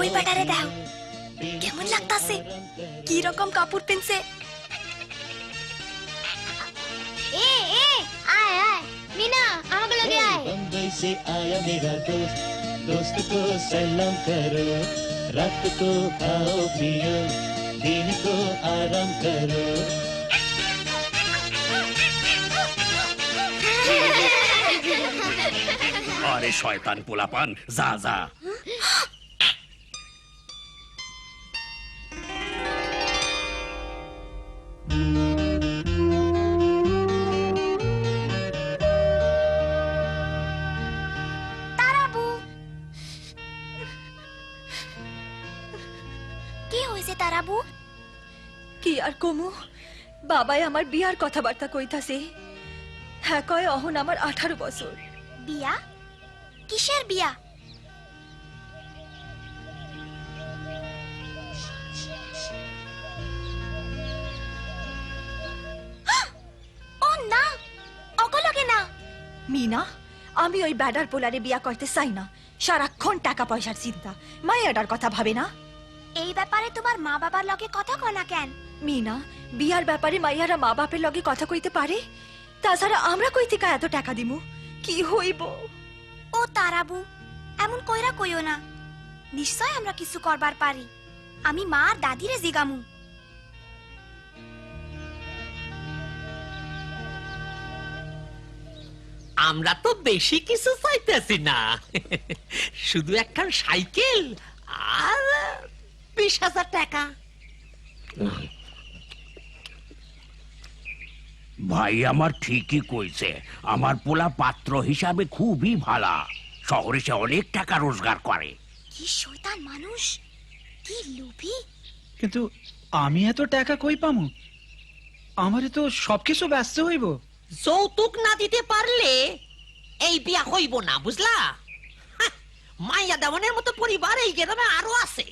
ওই ব্যাটারে দাও কেমন লাগতাছে, কি রকম কাপড় পেনছে। ए ए आय आय मीना আমাকে লগে আয়। बम्बई से आया मेरा दोस्त, दोस्त को सलाम करो, रात को खाओ पियो, दिन को आराम करो। আরে শয়তান পোলাপান, যা যা। তারাবু কি হয়েছে তারাবু? কি আর কমু, বাবাই আমার বিয়ার কথাবার্তা কইতাছে। হ্যাঁ কয় অহন আমার 18 বছর। বিয়া? কিসের বিয়া? ও না, অকলগে না। মিনা, আমি ওই ব্যাডার পোলারে বিয়া করতে চাই না। সারাক্ষণ টাকা পয়সার চিন্তা, মায়ের কথা ভাবে না। এই ব্যাপারে তোমার মা বাবার লগে কথা কয় না কেন? মিনা, বিয়ার ব্যাপারে মাইয়ারা মা বাপের লগে কথা কইতে পারে? তাছাড়া আমরা কই থেকে এত টাকা দিমু? কি হইব? ও তারাবু, এমন কইরা কইও না। নিশ্চয় আমরা কিছু করবার পারি। আমি মা আর দাদিরে জিগামু। আমরা তো বেশি কিছু চাইতেছি না, শুধু একখান সাইকেল আর 20,000 টাকা। ভাই আমার ঠিকই কইছে, আমার পোলা পাত্র হিসাবে খুবই ভালা। শহরে সে অনেক টাকা রোজগার করে। কি শয়তান মানুষ, কি লোভী। কিন্তু আমি এত টাকা কই পামু? আমারে তো সবকিছু ব্যস্ত হইব। যৌতুক না দিতে পারলে এই বিয়া হইব না, বুঝলা? মাইয়া দেওয়ানের মতো পরিবার এই গ্রামে আরো আছে।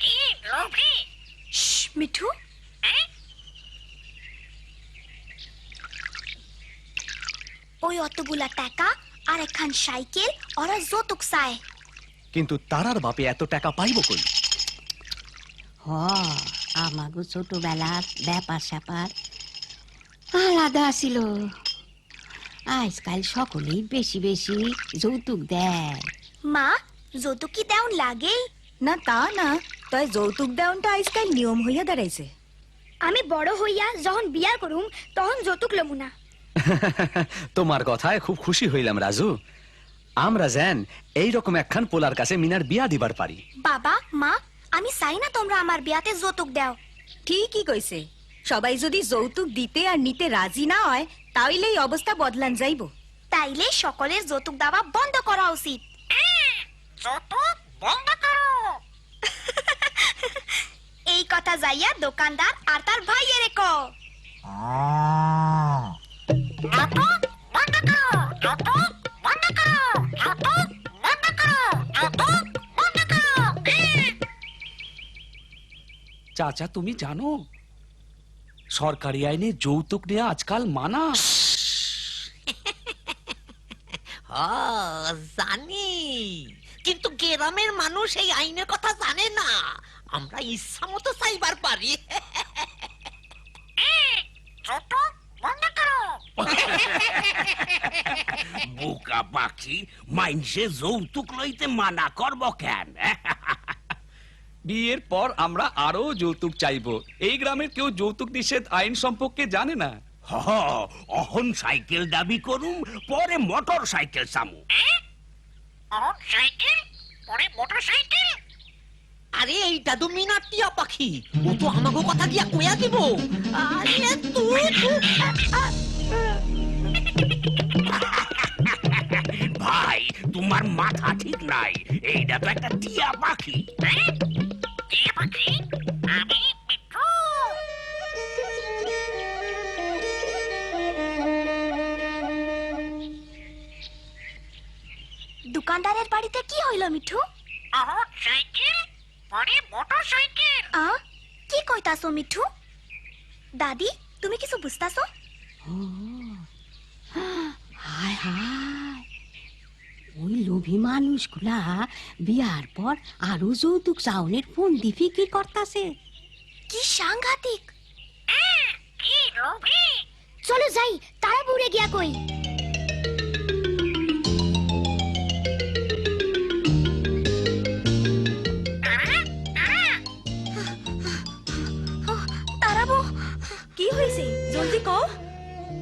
কি লোভী! মিঠু, ওই অতগুলা টাকা আর একখান সাইকেল ওরা যৌতুক চায়। কিন্তু তারার বাপে এত টাকা পাইব কই? আমাগো ছোটবেলার ব্যাপার স্যাপার আলাদা ছিল। আজকাল সকলেই বেশি বেশি যৌতুক দেয়। মা, যৌতুক কি দেওন লাগে? না তা না, তাই যৌতুক দেওয়ানটা আজকাল নিয়ম হইয়া দাঁড়াইছে। আমি বড় হইয়া যখন বিয়া করুম তখন যৌতুক লমু না। তোমার কথায় খুব খুশি হইলাম রাজু। আমরা যেন এইরকম একখান পোলার কাছে মিনার বিয়া দিবার পারি। বাবা মা, আমি চাই না তোমরা আমার বিয়াতে যৌতুক দাও। ঠিকই কইছে, সবাই যদি যৌতুক দিতে আর নিতে রাজি না হয় তাইলে এই অবস্থা বদলান যাইব। তাইলে সকলের যৌতুক দেওয়া বন্ধ করা উচিত। যৌতুক বন্ধ করো। এই কথা যাইয়া দোকানদার আর তার ভাইয়ের কো। যৌতুক বন্ধ করো, যৌতুক বন্ধ করো, যৌতুক বন্ধ করো, যৌতুক বন্ধ করো। চাচা তুমি জানো সরকারি আইনে যৌতুক নেওয়া আজকাল মানা। জানি, কিন্তু গ্রামের মানুষ এই আইনের কথা জানে না। আমরা ইচ্ছা মতো চাইবার পারি। বোকা পাখি, মাইনসে যৌতুক লইতে মানা করব কেন? বিয়ের পর আমরা আরো যৌতুক চাইবো। এই গ্রামের কেউ যৌতুক নিষেধ আইন সম্পর্কে জানে না। অহন সাইকেল দাবি করুম, পরে মোটর সাইকেল চামু। আরে এইটা তো মিনার টিয়া পাখি, ও তো আমাকে কথা দিয়া কইয়া দিব। আরে তুই ভাই, তোমার মাথা ঠিক নাই। এইটা তো একটা টিয়া পাখি। টিয়া পাখি? আমি মিঠু। দোকানদারের বাড়িতে কি হইল মিঠু? সাইকেল পরে মোটর সাইকেল। কি কইতাছো মিঠু? দাদি, তুমি কিছু বুঝতাছো? হায় হায়, ওই লোভী মানুষগুলা বিয়ার পর আরো যৌতুক চাউনের ফন্দি ফিকির করতাছে। কি সাংঘাতিক! চলো যাই, তারা বুড়ে গিয়া কই। তারাবো, কি হয়েছে জলদি কও।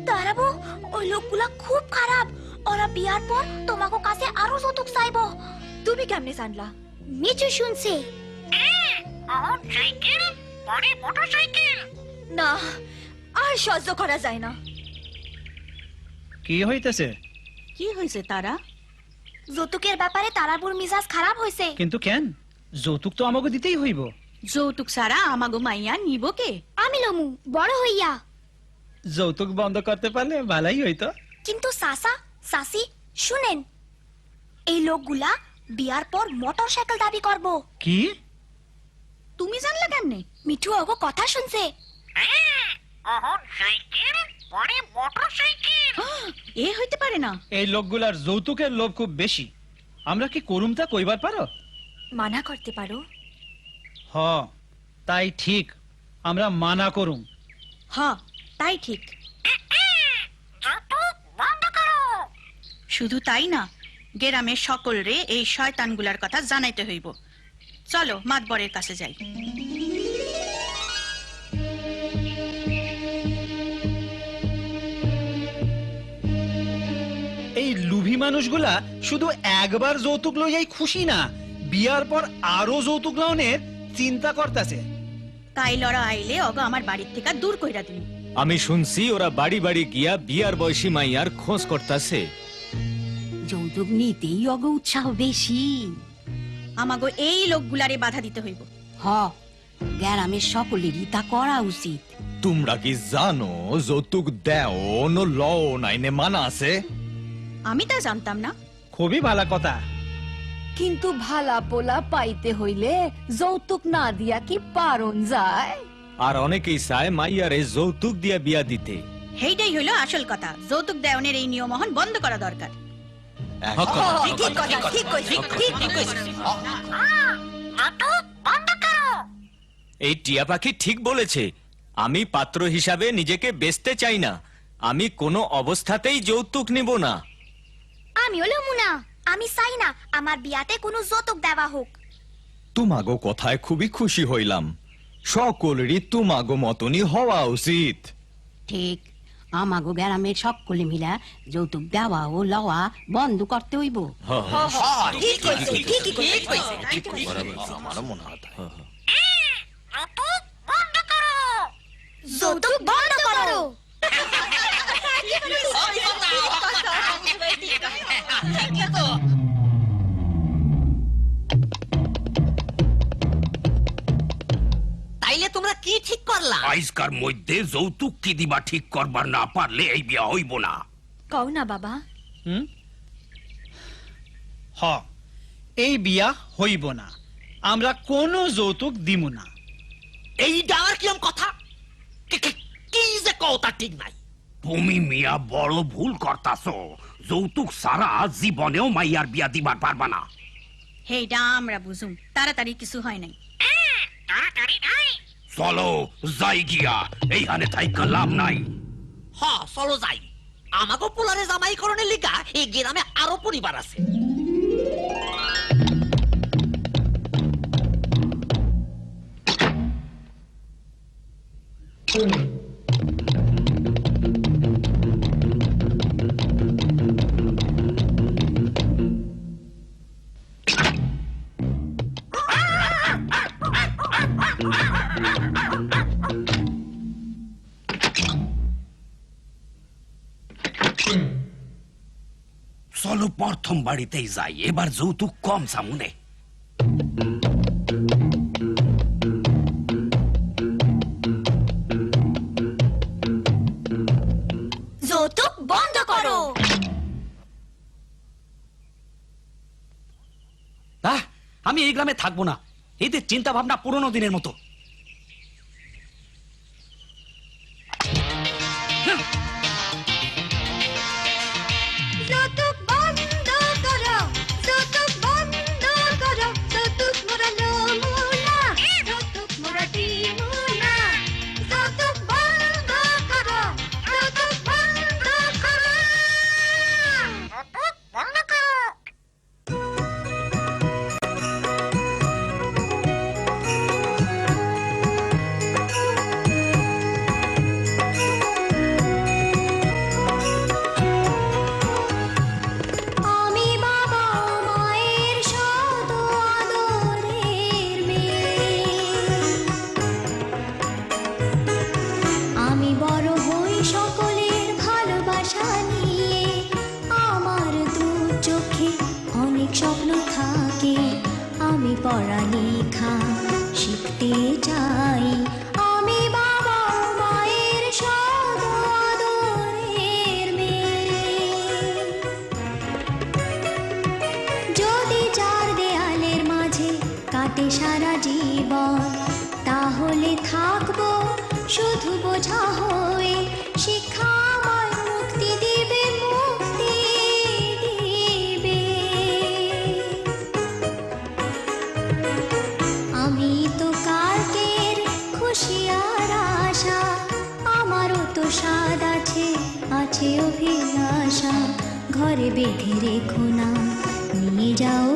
তারাবো, ওই লোকগুলা খুব খারাপ। ওরা বিয়ার পর তোমাকে কাছে আরো যৌতুক চাইবো। তুমি কেমনে জানলা? মিচু শুনছে। না, আর সহ্য করা যায় না। কি হইতেছে? কি হয়েছে তারা? যৌতুকের ব্যাপারে তারাবুর মিজাজ খারাপ হয়েছে। কিন্তু কেন? যৌতুক তো আমাকে দিতেই হইব। যৌতুক ছাড়া আমাগো মাইয়া নিব কে? আমি লমু বড় হইয়া। যৌতুক বন্ধ করতে পারলে ভালাই হইতো। কিন্তু সাসা সাসি শুনেন, এই লোকগুলা বিয়ার পর মোটরসাইকেল দাবি করব। কি? তুমি জানলে কেমনে? মিঠু ওগো কথা শুনছে। এ হইতে পারে না। এই লোকগুলার যৌতুকের লোভ খুব বেশি। আমরা কি করুম তা কইবার পারো? মানা করতে পারো। হ, তাই ঠিক, আমরা মানা করুম। হ্যাঁ, তাই ঠিক। শুধু তাই না, গ্রামের সকলরে এই শয়তানগুলার কথা জানাইতে হইব। চলো মাতবরের কাছে যাই। এই লুভি মানুষগুলা শুধু একবার যৌতুক লইয়াই খুশি না, বিয়ার পর আরো যৌতুক লওনের চিন্তা করতেছে। তাই লড়া আইলে অগ আমার বাড়ির থেকে দূর কইরা দিন। আমি শুনছি ওরা বাড়ি বাড়ি গিয়া বিয়ার বয়সী মাইয়ার খোঁজ করতেছে। যৌতুক নিতেই অগ উৎসাহ বেশি। আমাগো এই লোকগুলারে বাধা দিতে হইব। হ, গ্রামের সকলেরই তা করা উচিত। তোমরা কি জানো যৌতুক দেও ন লও নাইনে মানা আছে? আমি তা জানতাম না। খুবই ভালো কথা। কিন্তু ভালা পোলা পাইতে হইলে যৌতুক না দিয়া কি পারন যায়? আর অনেকেই চায় মাইয়ারে যৌতুক দিয়া বিয়া দিতে। সেইটাই হইল আসল কথা। যৌতুক দেওয়ানের এই নিয়মহন বন্ধ করা দরকার। ঠিক কথা, ঠিক কইছিস, ঠিক কইছিস। এই টিয়া পাখি ঠিক বলেছে। আমি পাত্র হিসাবে নিজেকে বেচতে চাই না। আমি কোনো অবস্থাতেই যৌতুক নিব না। আমিও লমু না। আমি চাই না আমার বিয়াতে কোনো যৌতুক দেওয়া হোক। তোমাগো কথায় খুবই খুশি হইলাম। সকলেরই তোমাগো মতনই হওয়া উচিত। ঠিক, আমাগো গ্রামের সকলে মিলা যৌতুক দেওয়া ও লওয়া বন্ধ করতে হইব। ঠিক কইছিস, ঠিকই কইছিস। যৌতুক বন্ধ করো। তাইলে তোমরা কি ঠিক করলা? আইসকার মধ্যে যৌতুক কি দিবা ঠিক করবার না পারলে এই বিয়া হইব না। কও না বাবা। হ, এই বিয়া হইব না। আমরা কোনো যৌতুক দিমু না। এইটা আর কিরম কথা? কি যে কথা ঠিক নাই। তুমি মিয়া বড় ভুল করতাছো। যৌতুক সারা জীবনেও মাইয়ার বিয়া দিবার পারবা না। সেইটা আমরা বুঝুম। তাড়াতাড়ি কিছু হয় নাই। চলো যাই গিয়া, এইখানে থাইকা লাভ নাই। চলো যাই। আমাকে পোলারে জামাই করণের লিগা এই গ্রামে আরো পরিবার আছে। চলো প্রথম বাড়িতেই যাই, এবার যৌতুক কম সামনে। যৌতুক বন্ধ করো। আমি এই গ্রামে থাকবো না। এদের চিন্তা ভাবনা পুরনো দিনের মতো। কাটে সারা জীবন, তাহলে থাকবো শুধু বোঝা হয়ে। শিক্ষা আমায় মুক্তি দিবে, মুক্তি দিবে। আমি তো কালকের খুশি আর আশা, আমারও তো স্বাদ আছে, আছে অভিলাষা। ঘরে বেঁধে রেখো না, নিয়ে যাও